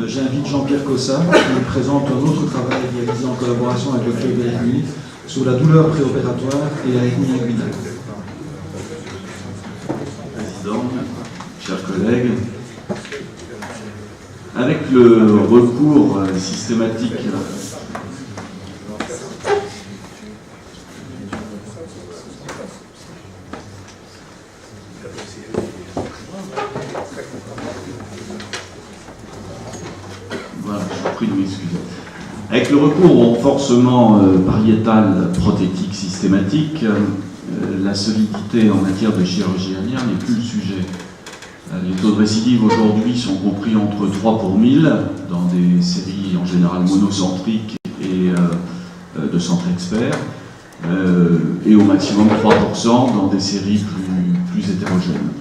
j'invite Jean-Pierre Cossa qui nous présente un autre travail réalisé en collaboration avec le Club de l'hernie sur la douleur préopératoire et la hernie inguinale. Président, chers collègues, avec le recours systématique Avec le recours au renforcement pariétal prothétique systématique, la solidité en matière de chirurgie hernière n'est plus le sujet. Les taux de récidive aujourd'hui sont compris entre 3 pour 1000 dans des séries en général monocentriques et de centres experts, et au maximum 3% dans des séries plus hétérogènes.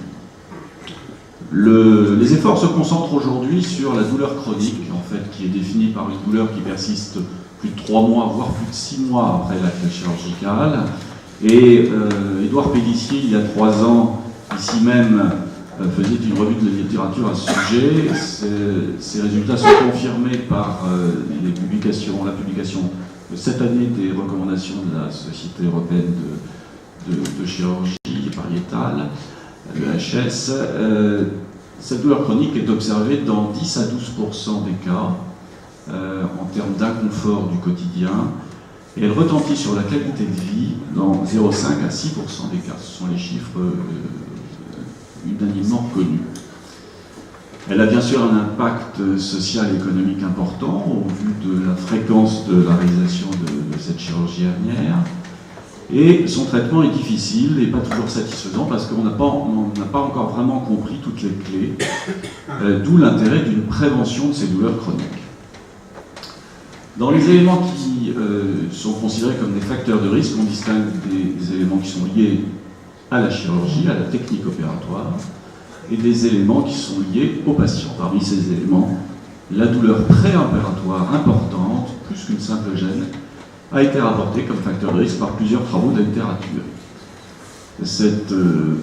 Les efforts se concentrent aujourd'hui sur la douleur chronique, en fait, qui est définie par une douleur qui persiste plus de 3 mois, voire plus de 6 mois après l'acte chirurgical. Et Édouard Pélissier, il y a 3 ans, ici même, faisait une revue de la littérature à ce sujet. Ces résultats sont confirmés par la publication cette année des recommandations de la Société européenne de chirurgie pariétale, l'EHS. Cette douleur chronique est observée dans 10 à 12% des cas en termes d'inconfort du quotidien, et elle retentit sur la qualité de vie dans 0,5 à 6% des cas. Ce sont les chiffres unanimement connus. Elle a bien sûr un impact social et économique important au vu de la fréquence de la réalisation de cette chirurgie hernière. Et son traitement est difficile et pas toujours satisfaisant parce qu'on n'a pas encore vraiment compris toutes les clés, d'où l'intérêt d'une prévention de ces douleurs chroniques. Dans les éléments qui sont considérés comme des facteurs de risque, on distingue des éléments qui sont liés à la chirurgie, à la technique opératoire, et des éléments qui sont liés aux patients. Parmi ces éléments, la douleur préopératoire importante, plus qu'une simple gêne, a été rapportée comme facteur de risque par plusieurs travaux de la littérature. Cette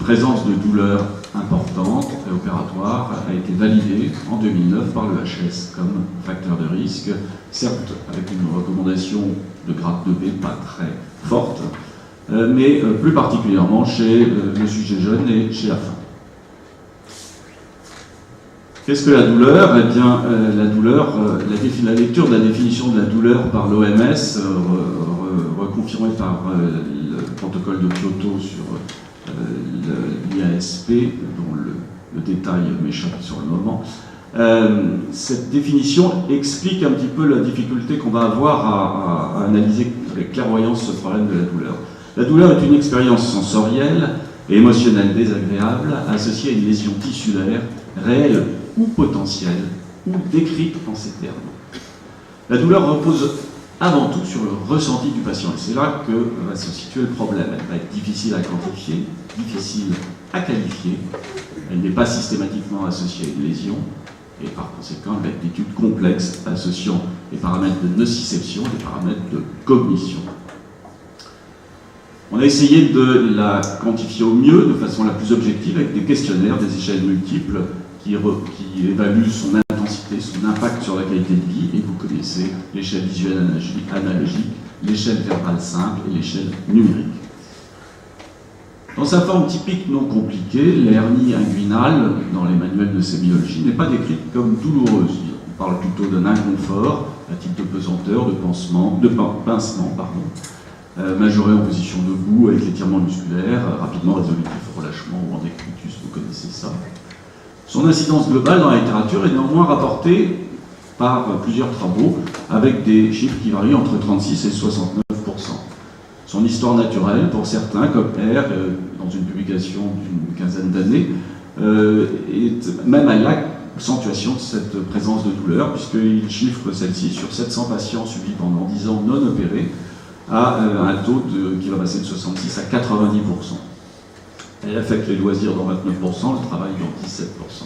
présence de douleur importante préopératoire a été validée en 2009 par l'EHS comme facteur de risque, certes avec une recommandation de grade 2B pas très forte, mais plus particulièrement chez le sujet jeune et chez la femme. Qu'est-ce que la douleur? Eh bien, la douleur, la lecture de la définition de la douleur par l'OMS, reconfirmée par le protocole de Kyoto sur l'IASP, dont le détail m'échappe sur le moment, cette définition explique un petit peu la difficulté qu'on va avoir à analyser avec clairvoyance ce problème de la douleur. La douleur est une expérience sensorielle et émotionnelle désagréable associée à une lésion tissulaire réelle ou potentielle, ou décrite en ces termes. La douleur repose avant tout sur le ressenti du patient, et c'est là que va se situer le problème. Elle va être difficile à quantifier, difficile à qualifier, elle n'est pas systématiquement associée à une lésion, et par conséquent, elle va être d'études complexes associant les paramètres de nociception et les paramètres de cognition. On a essayé de la quantifier au mieux, de façon la plus objective, avec des questionnaires, des échelles multiples, qui évalue son intensité, son impact sur la qualité de vie, et vous connaissez l'échelle visuelle analogique, l'échelle verbale simple et l'échelle numérique. Dans sa forme typique non compliquée, l'hernie inguinale, dans les manuels de sémiologie, n'est pas décrite comme douloureuse. On parle plutôt d'un inconfort, à type de pesanteur, de pincement, majoré en position debout, avec l'étirement musculaire, rapidement résolutif au relâchement ou en décubitus, vous connaissez ça. Son incidence globale dans la littérature est néanmoins rapportée par plusieurs travaux avec des chiffres qui varient entre 36 et 69%. Son histoire naturelle, pour certains, comme R, dans une publication d'une quinzaine d'années, est même à l'accentuation de cette présence de douleur, puisqu'il chiffre celle-ci sur 700 patients suivis pendant 10 ans non opérés, à un taux qui va passer de 66 à 90%. Elle affecte les loisirs dans 29%, le travail dans 17%.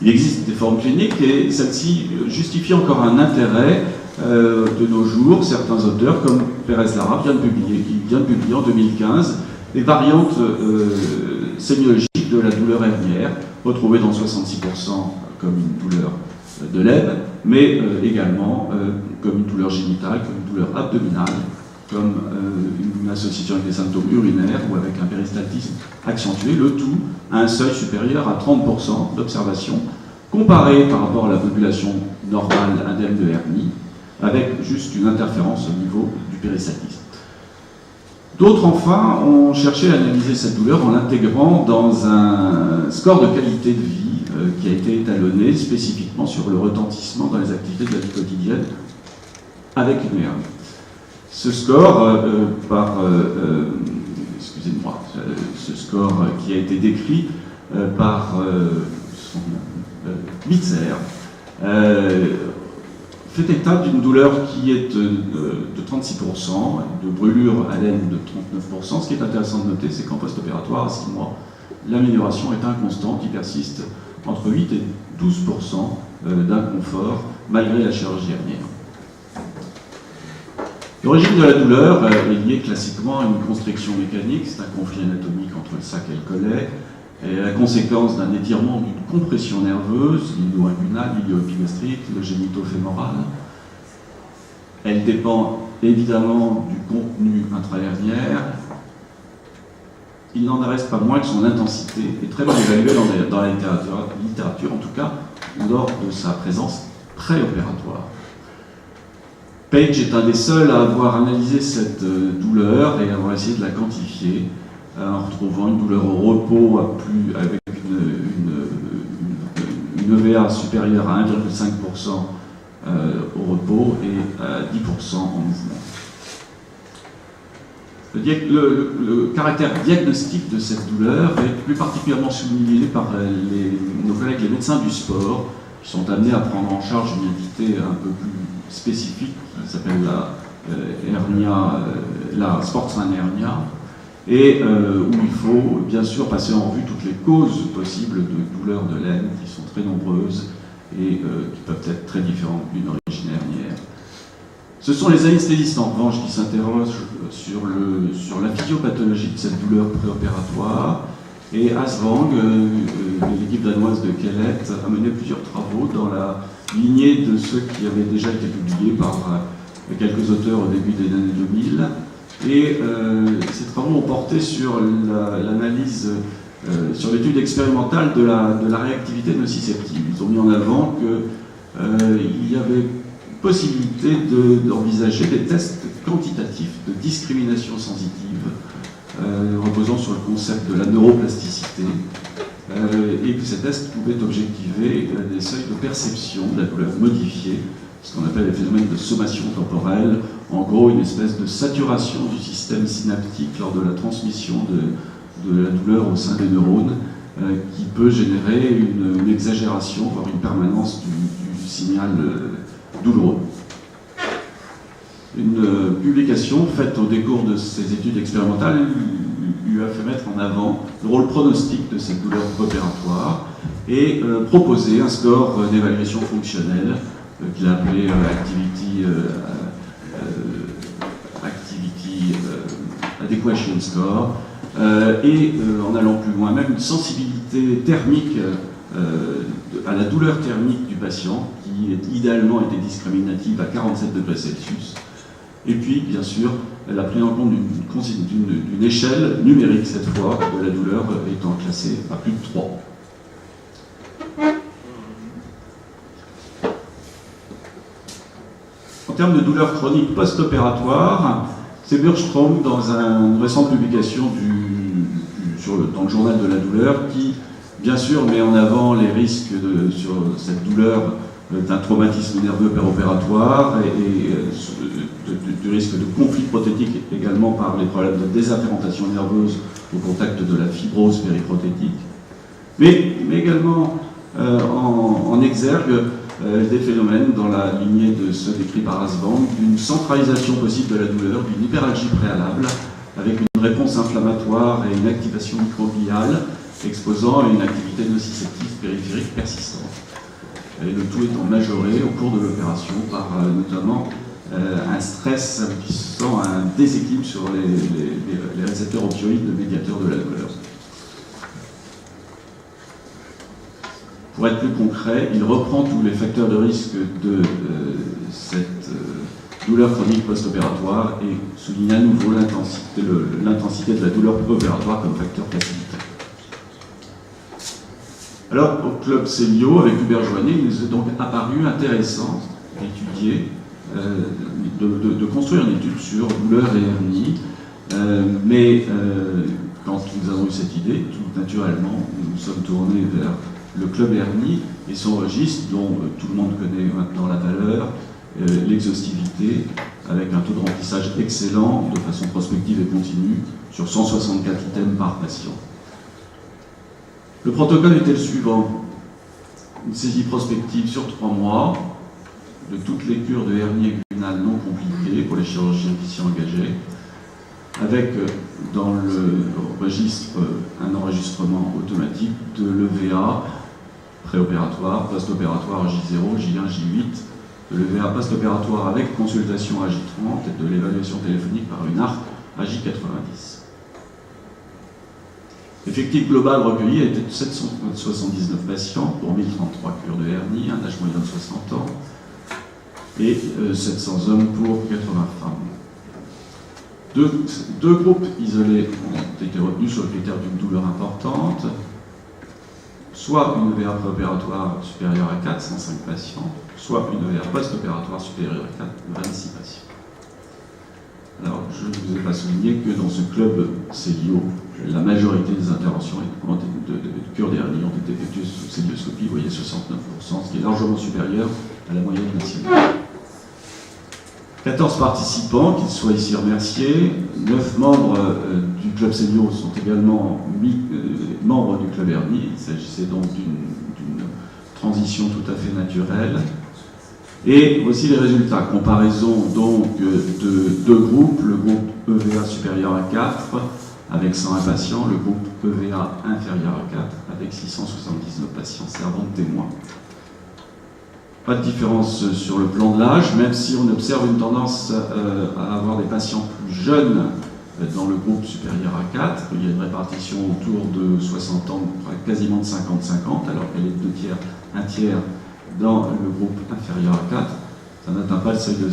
Il existe des formes cliniques et celle-ci justifie encore un intérêt de nos jours. Certains auteurs, comme Pérez-Lara, qui vient de publier en 2015 des variantes sémiologiques de la douleur hernière, retrouvées dans 66% comme une douleur de l'aine, mais également comme une douleur génitale, comme une douleur abdominale, comme une association avec des symptômes urinaires ou avec un péristaltisme accentué, le tout à un seuil supérieur à 30% d'observation, comparé par rapport à la population normale indemne de hernie, avec juste une interférence au niveau du péristaltisme. D'autres, enfin, ont cherché à analyser cette douleur en l'intégrant dans un score de qualité de vie qui a été étalonné spécifiquement sur le retentissement dans les activités de la vie quotidienne avec une hernie. Ce score, ce score qui a été décrit par Mitzer, fait état d'une douleur qui est de 36%, de brûlure à l'aine de 39%. Ce qui est intéressant de noter, c'est qu'en post-opératoire, à 6 mois, l'amélioration est inconstante, qui persiste entre 8 et 12% d'inconfort malgré la chirurgie hernienne. L'origine de la douleur est liée classiquement à une constriction mécanique, c'est un conflit anatomique entre le sac et le collet, et la conséquence d'un étirement d'une compression nerveuse, ilio-inguinale, ilio-épigastrique, le génito-fémoral. Elle dépend évidemment du contenu intra-herniaire. Il n'en reste pas moins que son intensité est très bien évaluée dans la littérature, en tout cas lors de sa présence préopératoire. Page est un des seuls à avoir analysé cette douleur et à avoir essayé de la quantifier en retrouvant une douleur au repos avec une EVA supérieure à 1,5% au repos et à 10% en mouvement. Le caractère diagnostique de cette douleur est plus particulièrement souligné par nos collègues les médecins du sport, qui sont amenés à prendre en charge une entité un peu plus spécifique qui s'appelle la sportsman hernia, et où il faut bien sûr passer en revue toutes les causes possibles de douleurs de l'aine qui sont très nombreuses et qui peuvent être très différentes d'une origine hernière. Ce sont les anesthésistes en revanche qui s'interrogent sur la physiopathologie de cette douleur préopératoire, et Asvang, l'équipe danoise de Kellet, a mené plusieurs travaux dans la lignée de ceux qui avaient déjà été publiés par quelques auteurs au début des années 2000. Et ces travaux ont porté sur l'analyse, sur l'étude expérimentale de la réactivité nociceptive. Ils ont mis en avant qu'il y avait possibilité d'envisager des tests quantitatifs de discrimination sensitive reposant sur le concept de la neuroplasticité, et que ces tests pouvaient objectiver des seuils de perception de la douleur modifiée, ce qu'on appelle les phénomènes de sommation temporelle, en gros une espèce de saturation du système synaptique lors de la transmission de la douleur au sein des neurones, qui peut générer une exagération, voire une permanence du signal douloureux. Une publication faite au décours de ces études expérimentales lui a fait mettre en avant le rôle pronostique de cette douleur opératoire et proposer un score d'évaluation fonctionnelle qu'il a appelé Activity Adequation Score, et en allant plus loin, même une sensibilité thermique à la douleur thermique du patient, qui idéalement était discriminative à 47 degrés Celsius. Et puis, bien sûr, elle a pris en compte d'une échelle numérique, cette fois, de la douleur étant classée à plus de 3. En termes de douleur chronique post-opératoire, c'est Burstrom, dans une récente publication dans le journal de la douleur, qui, bien sûr, met en avant les risques sur cette douleur d'un traumatisme nerveux péropératoire et du risque de conflit prothétique également par les problèmes de désafférentation nerveuse au contact de la fibrose périprothétique, mais également en exergue des phénomènes dans la lignée de ceux décrits par Asvang, d'une centralisation possible de la douleur, d'une hyperalgie préalable, avec une réponse inflammatoire et une activation microgliale exposant à une activité nociceptive périphérique persistante. Et le tout étant majoré au cours de l'opération par notamment un stress aboutissant à un déséquilibre sur les récepteurs opioïdes, le médiateur de la douleur. Pour être plus concret, il reprend tous les facteurs de risque de cette douleur chronique post-opératoire et souligne à nouveau l'intensité de la douleur opératoire comme facteur facilitateur. Alors, au club Célio, avec Hubert Joannet, il nous est donc apparu intéressant d'étudier, de construire une étude sur douleur et hernie, mais quand nous avons eu cette idée, tout naturellement, nous nous sommes tournés vers le club hernie et son registre, dont tout le monde connaît maintenant la valeur, l'exhaustivité, avec un taux de remplissage excellent, de façon prospective et continue, sur 164 items par patient. Le protocole était le suivant: une saisie prospective sur 3 mois de toutes les cures de hernie inguinale non compliquées pour les chirurgiens qui s'y engageaient, avec dans le registre un enregistrement automatique de l'EVA préopératoire, post-opératoire J0, J1, J8, de l'EVA post-opératoire avec consultation à J30 et de l'évaluation téléphonique par une ARC à J90. L'effectif global recueilli était de 779 patients pour 1033 cures de hernie, un âge moyen de 60 ans, et 700 hommes pour 80 femmes. Deux groupes isolés ont été retenus sur le critère d'une douleur importante, soit une EVA préopératoire supérieure à 4, 105 patients, soit une EVA post-opératoire supérieure à 4, 26 patients. Alors, je ne vous ai pas souligné que dans ce club Célio, la majorité des interventions de cure d'hernie ont été effectuées sous célioscopie, vous voyez 69%, ce qui est largement supérieur à la moyenne nationale. 14 participants, qu'ils soient ici remerciés. 9 membres du club Célio sont également membres du club hernie. Il s'agissait donc d'une transition tout à fait naturelle. Et voici les résultats. Comparaison donc de deux groupes, le groupe EVA supérieur à 4 avec 101 patients, le groupe EVA inférieur à 4 avec 679 patients servant de témoins. Pas de différence sur le plan de l'âge, même si on observe une tendance à avoir des patients plus jeunes dans le groupe supérieur à 4. Il y a une répartition autour de 60 ans, quasiment de 50-50, alors qu'elle est 2 tiers, 1 tiers dans le groupe inférieur à 4. Ça n'atteint pas le seuil de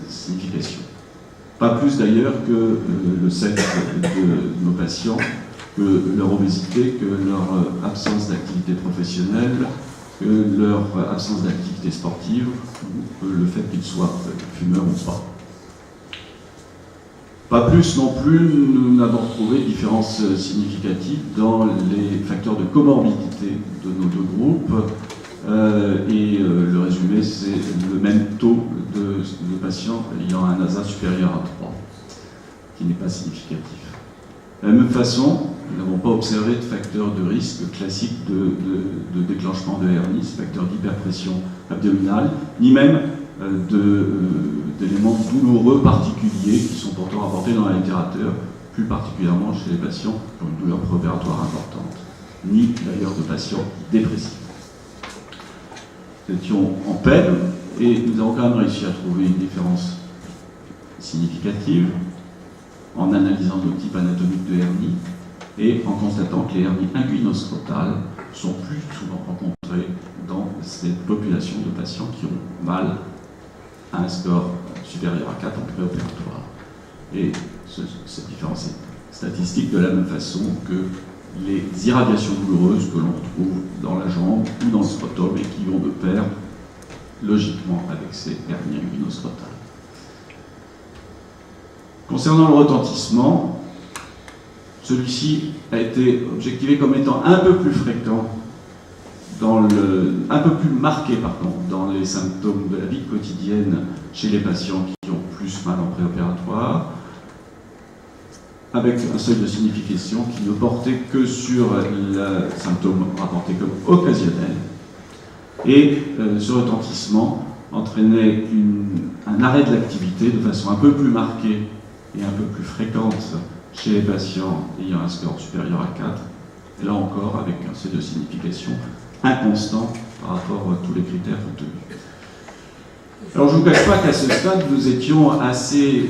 signification. Pas plus d'ailleurs que le sexe de nos patients, que leur obésité, que leur absence d'activité professionnelle, que leur absence d'activité sportive, ou le fait qu'ils soient fumeurs ou pas. Pas plus non plus, nous n'avons trouvé de différence significative dans les facteurs de comorbidité de nos deux groupes. Le résumé, c'est le même taux de patients ayant un ASA supérieur à 3, qui n'est pas significatif. De la même façon, nous n'avons pas observé de facteurs de risque classiques de déclenchement de hernie, ce facteur d'hyperpression abdominale, ni même d'éléments douloureux particuliers qui sont pourtant rapportés dans la littérature, plus particulièrement chez les patients qui ont une douleur préopératoire importante, ni d'ailleurs de patients dépressifs. Nous étions en peine et nous avons quand même réussi à trouver une différence significative en analysant nos types anatomiques de hernie et en constatant que les hernies inguinoscrotales sont plus souvent rencontrées dans cette population de patients qui ont mal à un score supérieur à 4 en préopératoire. Et cette différence est statistique de la même façon que les irradiations douloureuses que l'on retrouve dans la jambe ou dans le scrotum et qui vont de pair logiquement avec ces hernies inguinoscrotales. Concernant le retentissement, celui-ci a été objectivé comme étant un peu plus fréquent, un peu plus marqué dans les symptômes de la vie quotidienne chez les patients qui ont plus mal en préopératoire, avec un seuil de signification qui ne portait que sur le symptôme rapporté comme occasionnel. Et ce retentissement entraînait un arrêt de l'activité de façon un peu plus marquée et un peu plus fréquente chez les patients ayant un score supérieur à 4, et là encore avec un seuil de signification inconstant par rapport à tous les critères retenus. Alors je ne vous cache pas qu'à ce stade, nous étions assez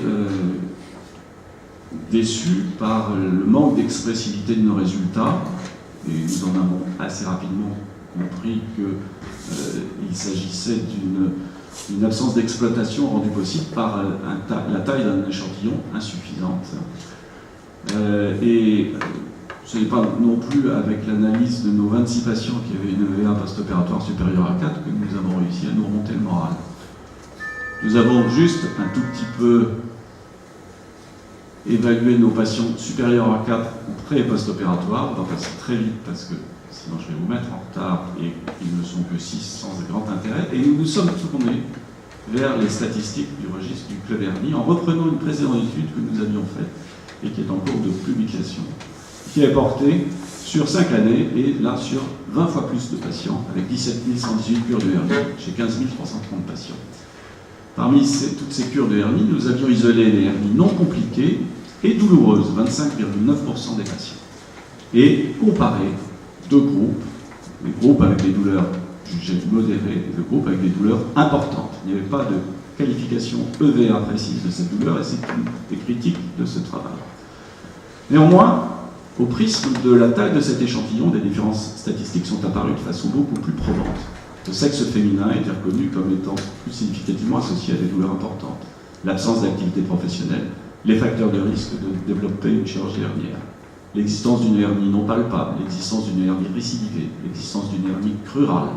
déçus par le manque d'expressivité de nos résultats, et nous en avons assez rapidement compris qu'il s'agissait d'une absence d'exploitation rendue possible par la taille d'un échantillon insuffisante. Et ce n'est pas non plus avec l'analyse de nos 26 patients qui avaient une EVA post-opératoire supérieure à 4 que nous avons réussi à nous remonter le moral. Nous avons juste un tout petit peu évalué nos patients supérieurs à 4 pré- et post-opératoire. On va passer très vite parce que sinon je vais vous mettre en retard et ils ne sont que 6 sans grand intérêt. Et nous nous sommes tournés vers les statistiques du registre du Club Hernie en reprenant une précédente étude que nous avions faite et qui est en cours de publication, qui est portée sur 5 années et là sur 20 fois plus de patients, avec 17 118 cures de hernie chez 15 330 patients. Parmi toutes ces cures de hernie, nous avions isolé les hernies non compliquées et douloureuses, 25,9% des patients, et comparé deux groupes, les groupes avec des douleurs jugées modérées et le groupe avec des douleurs importantes. Il n'y avait pas de qualification EVA précise de cette douleur et c'est une des critiques de ce travail. Néanmoins, au prisme de la taille de cet échantillon, des différences statistiques sont apparues de façon beaucoup plus probante. Le sexe féminin est reconnu comme étant plus significativement associé à des douleurs importantes, l'absence d'activité professionnelle, les facteurs de risque de développer une chirurgie hernière, l'existence d'une hernie non palpable, l'existence d'une hernie récidivée, l'existence d'une hernie crurale,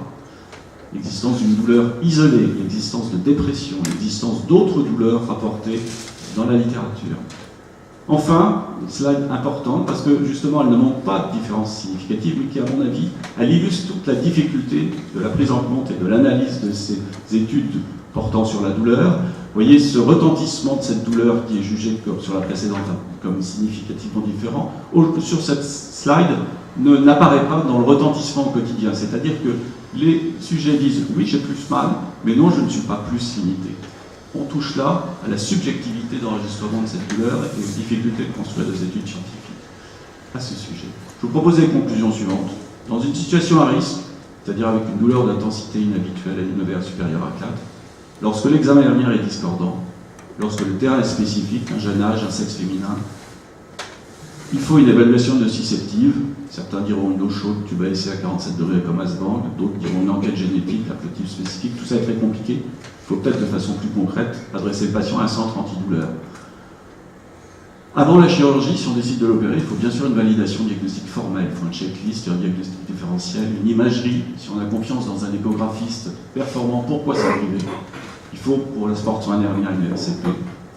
l'existence d'une douleur isolée, l'existence de dépression, l'existence d'autres douleurs rapportées dans la littérature. Enfin, slide importante, parce que justement elle ne montre pas de différence significative, mais qui, à mon avis, elle illustre toute la difficulté de la prise en compte et de l'analyse de ces études portant sur la douleur. Vous voyez ce retentissement de cette douleur qui est jugé comme sur la précédente comme significativement différent, sur cette slide n'apparaît pas dans le retentissement au quotidien. C'est-à-dire que les sujets disent « oui, j'ai plus mal, mais non, je ne suis pas plus limité ». On touche là à la subjectivité d'enregistrement de cette douleur et aux difficultés de construire des études scientifiques à ce sujet. Je vous propose les conclusions suivantes. Dans une situation à risque, c'est-à-dire avec une douleur d'intensité inhabituelle à une EVA supérieure à 4, lorsque l'examen hernière est discordant, lorsque le terrain est spécifique, un jeune âge, un sexe féminin, il faut une évaluation nociceptive. Certains diront une eau chaude, tube ASC à 47 degrés comme Asbang, d'autres diront une enquête génétique, la type spécifique, tout ça est très compliqué. Il faut peut-être de façon plus concrète adresser le patient à un centre antidouleur. Avant la chirurgie, si on décide de l'opérer, il faut bien sûr une validation diagnostique formelle. Il faut un checklist, un diagnostic différentiel, une imagerie. Si on a confiance dans un échographiste performant, pourquoi ça arrive? Il faut, pour la sport soin hernière, une RCP.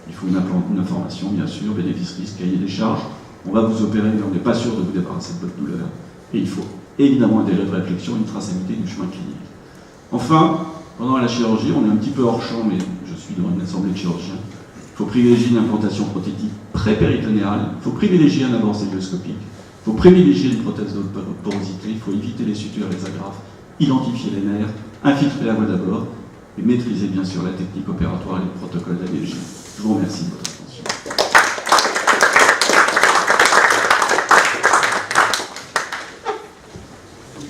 Il faut une information, bien sûr, bénéfice-risque, cahier des charges. On va vous opérer, mais on n'est pas sûr de vous débarrasser de votre douleur. Et il faut évidemment un délai de réflexion, une traçabilité du chemin clinique. Enfin, pendant la chirurgie, on est un petit peu hors champ, mais je suis dans une assemblée de chirurgiens. Il faut privilégier une implantation prothétique pré-péritonéale, il faut privilégier un abord célioscopique, il faut privilégier une prothèse de porosité, il faut éviter les sutures et les agrafes, identifier les nerfs, infiltrer la voie d'abord et maîtriser bien sûr la technique opératoire et les protocoles d'ADLG. Je vous remercie de votre attention.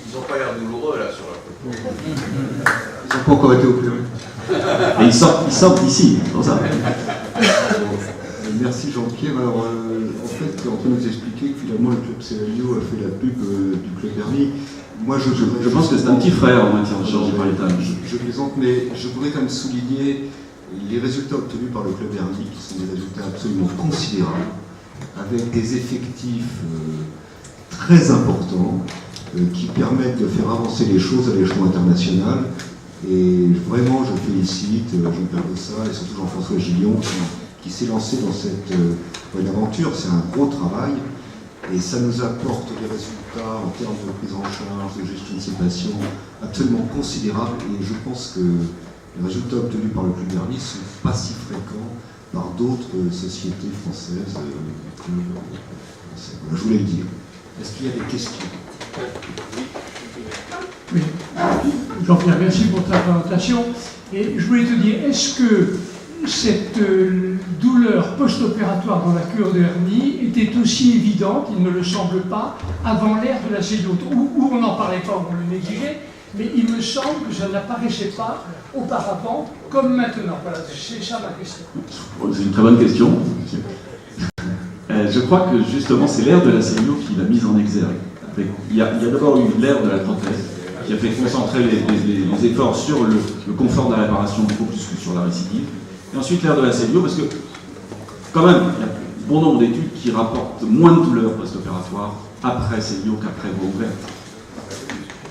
Ils n'ont pas l'air douloureux là sur la photo. Ils n'ont pas encore été opérés. Et ils sortent d'ici, c'est pour ça. Merci Jean-Pierre. Alors, en fait, tu es en train de nous expliquer que finalement le club CLIO a fait la pub du club hernie. Moi, je pense que c'est un petit frère en matière de chirurgie pariétale. Je plaisante, mais je voudrais quand même souligner les résultats obtenus par le club hernie, qui sont des résultats absolument considérables, avec des effectifs très importants, qui permettent de faire avancer les choses à l'échelon international. Et vraiment, je félicite Jean-Pierre Bossa et surtout Jean-François Gillon qui s'est lancé dans cette bonne aventure. C'est un gros travail et ça nous apporte des résultats en termes de prise en charge, de gestion de ces patients absolument considérables. Et je pense que les résultats obtenus par le club hernie ne sont pas si fréquents par d'autres sociétés françaises. Voilà, je voulais le dire. Est-ce qu'il y a des questions? Oui. Jean-Pierre, merci pour ta présentation. Et je voulais te dire, est-ce que cette douleur post-opératoire dans la cure de hernie était aussi évidente, il ne le semble pas, avant l'ère de la cellulite, où on n'en parlait pas, on le négligeait, mais il me semble que ça n'apparaissait pas auparavant comme maintenant. Voilà, c'est ça ma question. C'est une très bonne question. Je crois que justement c'est l'ère de la cellulite qui l'a mise en exergue. Il y a d'abord eu l'ère de la prothèse, qui a fait concentrer les efforts sur le confort de la réparation beaucoup plus que sur la récidive. Et ensuite l'ère de la Cellio, parce que quand même, il y a bon nombre d'études qui rapportent moins de douleurs post-opératoires après Cellio qu'après voie ouverte.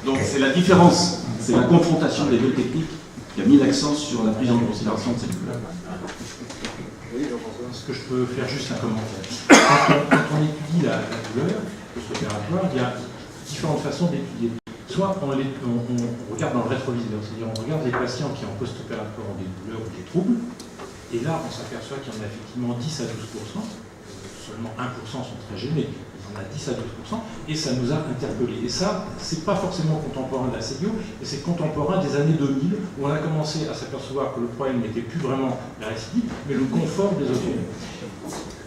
Donc c'est la différence, c'est la confrontation des deux techniques qui a mis l'accent sur la prise en considération de cette douleur. Est-ce que je peux faire juste un commentaire? Quand on étudie la douleur post-opératoire, il y a différentes façons d'étudier. Soit on regarde dans le rétroviseur, c'est-à-dire on regarde les patients qui en post-opératoire ont des douleurs ou des troubles, et là on s'aperçoit qu'il y en a effectivement 10 à 12%, seulement 1% sont très gênés, il y en a 10 à 12%, et ça nous a interpellés. Et ça, c'est pas forcément contemporain de la Cellio, mais c'est contemporain des années 2000, où on a commencé à s'apercevoir que le problème n'était plus vraiment la récidive, mais le confort des autonomes.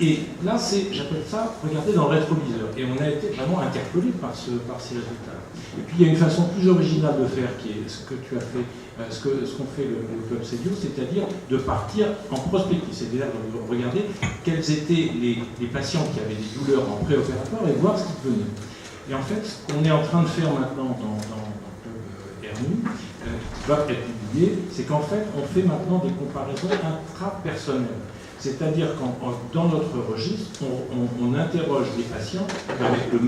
Et là, j'appelle ça regarder dans le rétroviseur. Et on a été vraiment interpellé par ces résultats. Et puis il y a une façon plus originale de faire, qui est ce que tu as fait, ce qu'ont fait le Club Cellio, c'est-à-dire de partir en prospective, c'est-à-dire de regarder quels étaient les patients qui avaient des douleurs en préopératoire et voir ce qui venait. Et en fait, ce qu'on est en train de faire maintenant dans le Club Hernie, qui va être publié, c'est qu'en fait, on fait maintenant des comparaisons intrapersonnelles. C'est-à-dire que dans notre registre, on interroge les patients avec les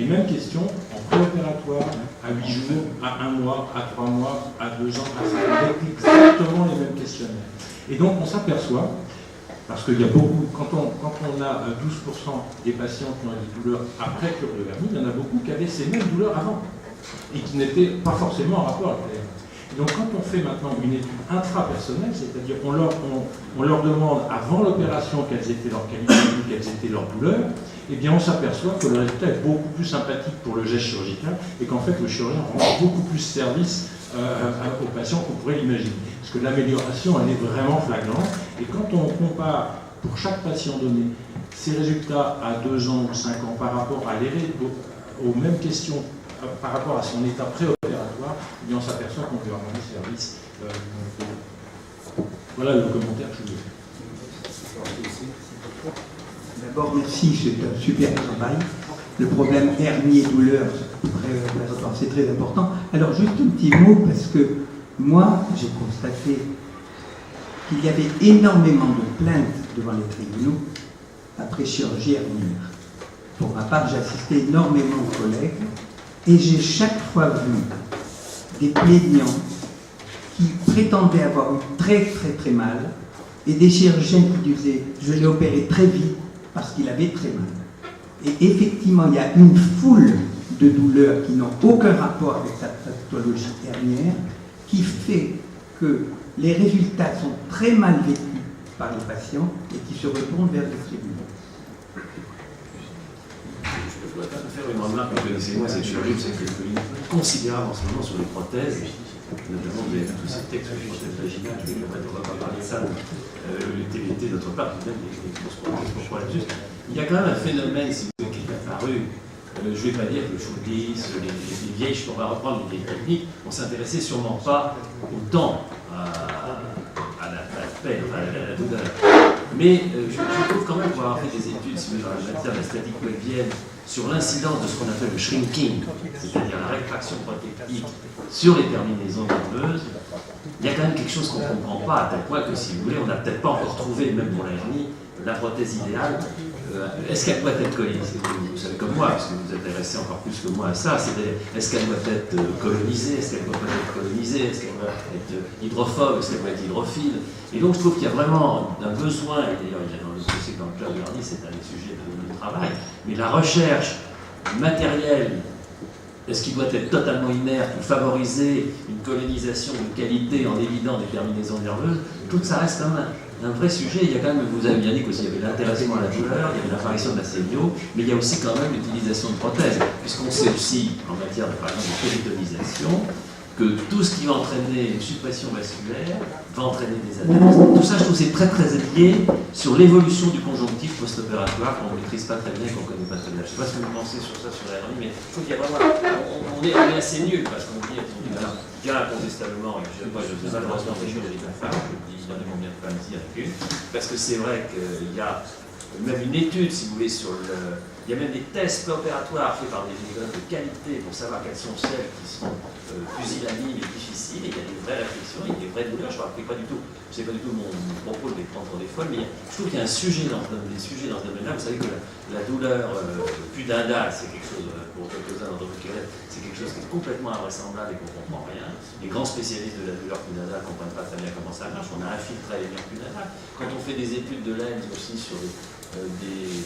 mêmes questions en préopératoire, à 8 jours, à 1 mois, à 3 mois, à 2 ans, à 5 ans, avec exactement les mêmes questionnaires. Et donc on s'aperçoit, parce qu'il y a beaucoup, quand on a 12% des patients qui ont des douleurs après cure de vernis, il y en a beaucoup qui avaient ces mêmes douleurs avant, et qui n'étaient pas forcément en rapport avec la hernie. Donc quand on fait maintenant une étude intrapersonnelle, c'est-à-dire on leur demande avant l'opération quelles étaient leurs qualités, quelles étaient leurs douleurs, eh bien on s'aperçoit que le résultat est beaucoup plus sympathique pour le geste chirurgical et qu'en fait le chirurgien rend beaucoup plus service aux patients qu'on pourrait l'imaginer. Parce que l'amélioration, elle est vraiment flagrante. Et quand on compare pour chaque patient donné ces résultats à 2 ans ou 5 ans par rapport aux mêmes questions, par rapport à son état préopératoire, eh bien on s'aperçoit qu'on peut rendre service. Voilà le commentaire que je voulais faire. D'abord, merci, c'est un super travail. Le problème hernie et douleur préopératoire, c'est très important. Alors, juste un petit mot, parce que moi, j'ai constaté qu'il y avait énormément de plaintes devant les tribunaux après chirurgie hernière. Pour ma part, j'ai assisté énormément aux collègues et j'ai chaque fois vu des plaignants qui prétendaient avoir eu très très très mal et des chirurgiens qui disaient « je l'ai opéré très vite parce qu'il avait très mal ». Et effectivement, il y a une foule de douleurs qui n'ont aucun rapport avec sa pathologie hernière qui fait que les résultats sont très mal vécus par les patients et qui se retournent vers les tribunaux. Je voudrais faire une remarque, vous connaissez moi cette chirurgie, c'est que considérable en ce moment sur les prothèses, notamment vous avez tous ces textes sur les prothèses vaginales, on ne va pas parler de ça, le TVT d'autre part, même les grosses prothèses, pourquoi là-dessus. Il y a quand même un phénomène, si vous voulez, qui est apparu, je ne vais pas dire que le shootlis, les vieilles, on va reprendre les vieilles techniques, on ne s'intéressait sûrement pas autant à la peine, à la douleur. Mais je trouve quand même pouvoir avoir fait des études dans la matière de la statique pelvienne sur l'incidence de ce qu'on appelle le shrinking, c'est-à-dire la rétraction prothétique sur les terminaisons nerveuses. Il y a quand même quelque chose qu'on ne comprend pas, à tel point que, si vous voulez, on n'a peut-être pas encore trouvé, même pour la hernie, la prothèse idéale. Est-ce qu'elle doit être colonisée? Vous savez comme moi, parce que vous vous intéressez encore plus que moi à ça, est-ce qu'elle doit être colonisée, est-ce qu'elle ne doit pas être colonisée, est-ce qu'elle doit être hydrophobe, est-ce qu'elle doit être hydrophile? Et donc je trouve qu'il y a vraiment un besoin, et d'ailleurs il y a dans le dossier dans le Club Hernie, c'est un des sujets de travail, mais la recherche matérielle, est-ce qu'il doit être totalement inerte ou favoriser une colonisation de qualité en évitant des terminaisons nerveuses? Tout ça reste quand même un vrai sujet. Il y a quand même, vous avez bien dit qu'aussi il y avait l'intéressement à la douleur, il y avait l'apparition de la Cellio, mais il y a aussi quand même l'utilisation de prothèses, puisqu'on sait aussi, en matière de, par exemple, de péritonisation, que tout ce qui va entraîner une suppression vasculaire va entraîner des adhérences. Tout ça, je trouve, c'est très très lié sur l'évolution du conjonctif post-opératoire qu'on ne maîtrise pas très bien et qu'on ne connaît pas très bien. Je ne sais pas ce que vous pensez sur ça, sur la hernie, mais je trouve qu'il y a vraiment... On est assez nul parce qu'on dit, alors, il y a incontestablement, je ne sais pas, je faisais malheureusement des choses avec ma femme, je dis évidemment combien de femmes ici avec une, parce que c'est vrai qu'il y a même une étude, si vous voulez, sur le... Il Il y a même des tests préopératoires faits par des gynécologues de qualité pour savoir quelles sont celles qui sont pusillanimées et difficiles. Et il y a des vraies réflexions, il y a des vraies douleurs. Je ne sais pas du tout mon propos de les prendre pour des folles, mais je trouve qu'il y a un sujet dans ce domaine-là. Vous savez que la douleur pudendale, c'est quelque chose, pour quelques-uns d'entre vous qui connaissent, c'est quelque chose qui est complètement invraisemblable et qu'on ne comprend rien. Les grands spécialistes de la douleur pudendale ne comprennent pas très bien comment ça marche. On a infiltré les nerfs pudendales. Quand on fait des études de lens aussi sur des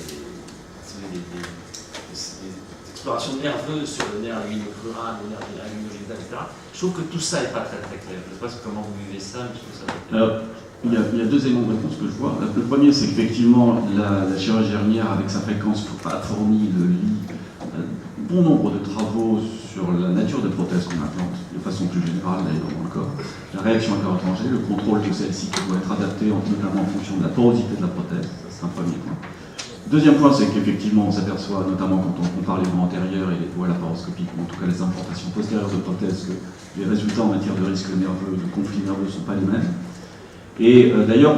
explorations nerveuses sur le nerf luminocrural, le nerf luminogénital, etc. Je trouve que tout ça n'est pas très très clair. Je ne sais pas comment vous vivez ça, mais je trouve ça très clair. Alors, il y a deux éléments de réponse que je vois. Le premier, c'est qu'effectivement, la chirurgie hernière, avec sa fréquence, a fourni un bon nombre de travaux sur la nature des prothèses qu'on implante, de façon plus générale d'ailleurs dans le corps. La réaction à corps étranger, le contrôle de celle-ci qui doit être adapté notamment en fonction de la porosité de la prothèse. C'est un premier point. Deuxième point, c'est qu'effectivement, on s'aperçoit, notamment quand on compare les voies antérieures et les voies laparoscopiques, ou en tout cas les implantations postérieures de prothèses, que les résultats en matière de risque nerveux, de conflits nerveux ne sont pas les mêmes. Et d'ailleurs,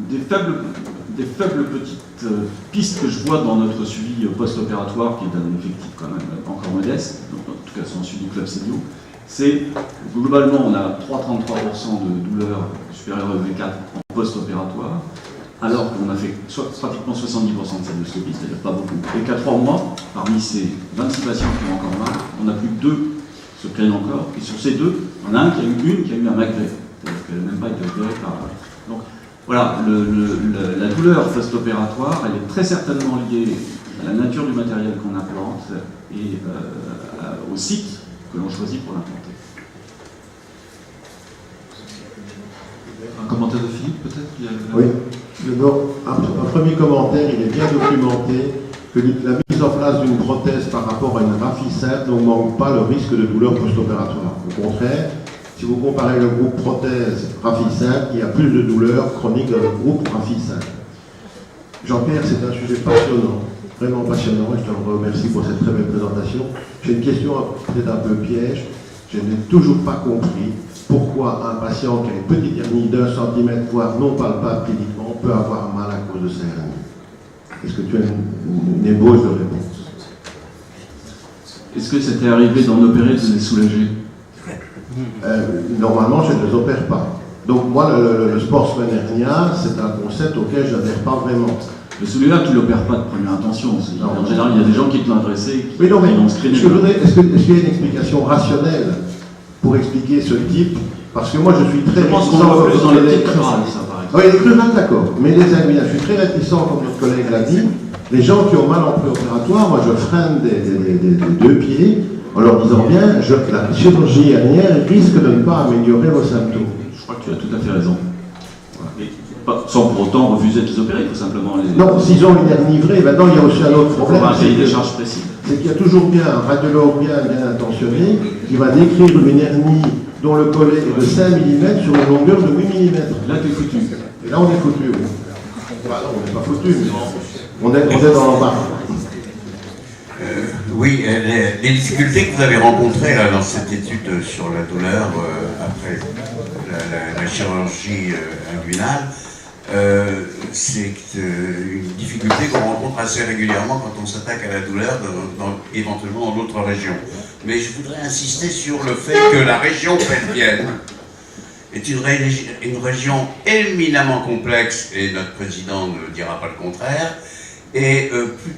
des faibles petites pistes que je vois dans notre suivi post-opératoire, qui est d'un effectif quand même encore modeste, donc en tout cas son suivi club senior, c'est globalement on a 3,33% de douleur supérieure à V4 en post-opératoire, alors qu'on a fait pratiquement 70% de célioscopie, c'est-à-dire pas beaucoup. Et qu'à 3 mois, parmi ces 26 patients qui ont encore mal, on a plus que 2 se plaignent encore, et sur ces 2, on a une qui a eu un MACV, c'est-à-dire qu'elle n'a même pas été opérée par... Donc voilà, la douleur post-opératoire, elle est très certainement liée à la nature du matériel qu'on implante et au site que l'on choisit pour l'implanter. Un commentaire de Philippe, peut-être? Oui. Un premier commentaire, il est bien documenté que la mise en place d'une prothèse par rapport à une rafissade n'augmente pas le risque de douleur post-opératoire. Au contraire, si vous comparez le groupe prothèse rafissade, il y a plus de douleur chronique dans le groupe rafissade. Jean-Pierre, c'est un sujet passionnant, vraiment passionnant, et je te remercie pour cette très belle présentation. J'ai une question peut-être un peu piège. Je n'ai toujours pas compris pourquoi un patient qui a une petite hernie d'1 cm, voire non palpable cliniquement, peut avoir mal à cause de sa hernie. Est-ce que tu as une ébauche de réponse? Est-ce que c'était arrivé d'en opérer, de les soulager? Normalement, je ne les opère pas. Donc moi, le sportsman hernien, c'est un concept auquel je n'adhère pas vraiment. Mais celui-là, tu ne l'opères pas de première intention. En général, il y a des gens qui te l'ont adressé, qui l'ont screené. Est-ce qu'il y a une explication rationnelle pour expliquer ce type? Parce que moi, je suis très... Je pense qu'on va plus dans les types crurales, ça, par exemple. Oui, les crurales, d'accord. Mais les amis, je suis très réticent, comme notre collègue l'a dit. Les gens qui ont mal en préopératoire, moi, je freine des 2 pieds en leur disant bien, la chirurgie hernière risque de ne pas améliorer vos symptômes. Je crois que tu as tout à fait raison. Et sans pour autant refuser de les opérer, tout simplement. Non, s'ils ont une hernie vraie, maintenant il y a aussi un autre problème. Un cahier des charges précis. C'est qu'il y a toujours bien un radiologue bien intentionné qui va décrire une hernie dont le collet est de 5 mm sur une longueur de 8 mm. Là, tu es foutu. Et là, on est foutu. Voilà, on n'est pas foutu, mais on est dans l'embarras. Oui, les difficultés que vous avez rencontrées là, dans cette étude sur la douleur après la chirurgie inguinale, c'est une difficulté qu'on rencontre assez régulièrement quand on s'attaque à la douleur, éventuellement dans d'autres régions. Mais je voudrais insister sur le fait que la région pelvienne est une région éminemment complexe, et notre président ne dira pas le contraire. Et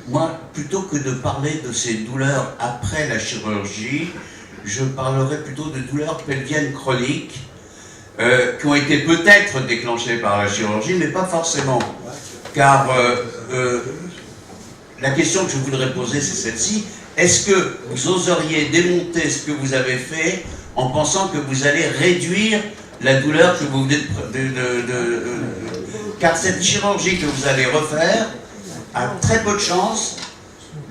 moi, plutôt que de parler de ces douleurs après la chirurgie, je parlerai plutôt de douleurs pelviennes chroniques qui ont été peut-être déclenchées par la chirurgie, mais pas forcément. Car la question que je voudrais poser, c'est celle-ci. Est-ce que vous oseriez démonter ce que vous avez fait en pensant que vous allez réduire la douleur que vous venez car cette chirurgie que vous allez refaire a très peu de chances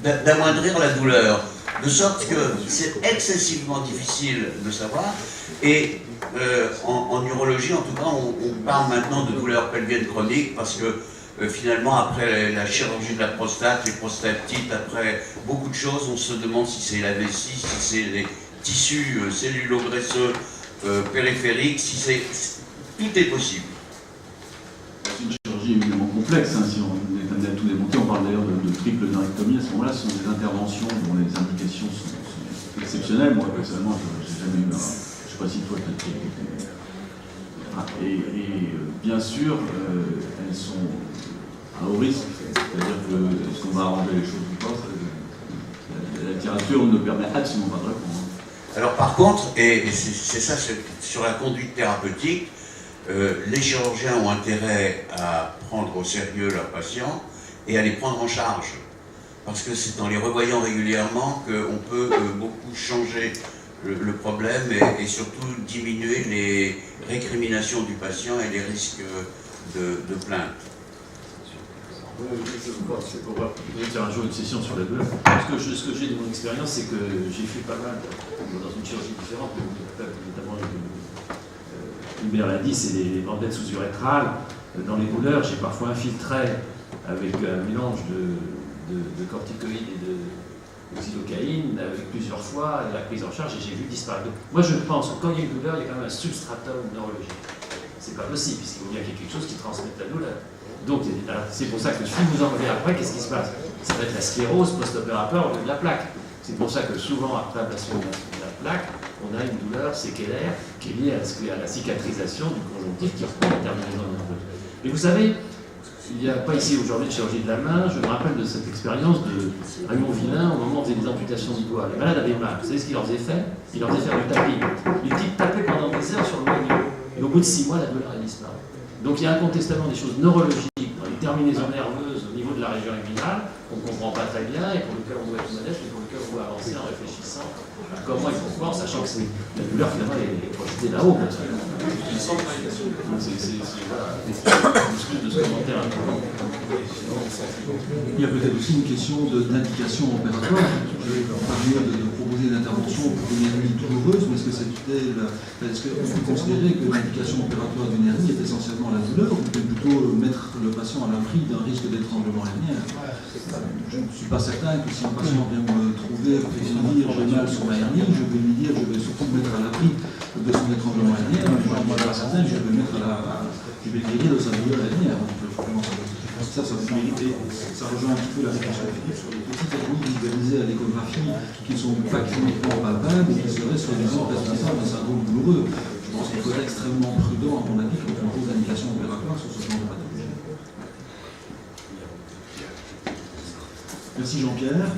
d'amoindrir la douleur, de sorte que c'est excessivement difficile de savoir, et en urologie en tout cas on parle maintenant de douleurs pelviennes chroniques parce que finalement après la chirurgie de la prostate, les prostatites, après beaucoup de choses, on se demande si c'est la vessie, si c'est les tissus cellulo-graisseux périphériques, si c'est... tout est possible. C'est une chirurgie évidemment complexe, hein, si on est vous avez tout démonté, on parle d'ailleurs de triple nerectomie. À ce moment-là, ce sont des interventions dont les indications sont exceptionnelles. Moi, personnellement, je n'ai jamais eu un... Je ne sais pas si toi, tu as été... Et bien sûr, elles sont à haut risque. C'est-à-dire que est-ce qu'on va arranger les choses ou pas, la littérature ne permet absolument pas de répondre. Alors par contre, et c'est ça, sur la conduite thérapeutique, les chirurgiens ont intérêt à prendre au sérieux leurs patients et à les prendre en charge. Parce que c'est en les revoyant régulièrement qu'on peut beaucoup changer le problème et surtout diminuer les récriminations du patient et les risques de plainte. C'est pour faire un jour une session sur la douleur. Ce que j'ai de mon expérience, c'est que j'ai fait pas mal dans une chirurgie différente, notamment Hubert l'a dit, c'est les bandelettes sous-urétrales. Dans les douleurs, j'ai parfois infiltré avec un mélange de corticoïdes et de xylocaïne avec plusieurs fois la prise en charge et j'ai vu disparaître. Moi je pense que quand il y a une douleur, il y a quand même un substratum neurologique. C'est pas possible, puisqu'il faut bien qu'il y ait quelque chose qui transmette la douleur. Donc c'est pour ça que si vous enlevez après, qu'est-ce qui se passe? Ça va être la sclérose post-opératoire au lieu de la plaque. C'est pour ça que souvent, après l'ablation de la plaque, on a une douleur séquelaire qui est liée à la cicatrisation du conjonctif qui reprend la terminaison nerveuse. Et vous savez, il n'y a pas ici aujourd'hui de chirurgie de la main, je me rappelle de cette expérience de Raymond Villain au moment où on faisait des amputations du doigt. Les malades avaient mal. Vous savez ce qu'il leur faisait faire? Il leur faisait faire du tapping. Les types tapaient pendant des heures sur le moignon. Et au bout de 6 mois, la douleur a disparu. Donc il y a incontestablement des choses neurologiques dans les terminaisons nerveuses au niveau de la région inguinale qu'on ne comprend pas très bien et pour lesquelles on doit être modeste mais pour lesquelles on doit avancer en réfléchissant à comment et pourquoi, en sachant que la douleur finalement est projetée là-haut. Il y a peut-être aussi une question d'indication opératoire. On parlait de proposer une intervention pour une hernie douloureuse, mais est-ce qu'on peut considérer que l'indication opératoire d'une hernie est essentiellement la douleur ou peut plutôt mettre le patient à l'abri d'un risque d'étranglement hernière? Je ne suis pas certain que si un patient vient me trouver et me dire j'ai mal sur ma hernie, je vais lui dire je vais surtout me mettre à l'abri de son étranglement hernière, mais je ne suis pas certain que je vais le guérir de sa douleur hernière. Ça peut mériter, ça rejoint un petit peu la réflexion sur les petites hernies visualisées à l'échographie qui ne sont pas cliniquement palpables et qui seraient soi-disant responsables d'un syndrome douloureux. Je pense qu'il faut être extrêmement prudent, à mon avis, quand on pose l'indication opératoire sur ce genre de pathologie. Merci Jean-Pierre.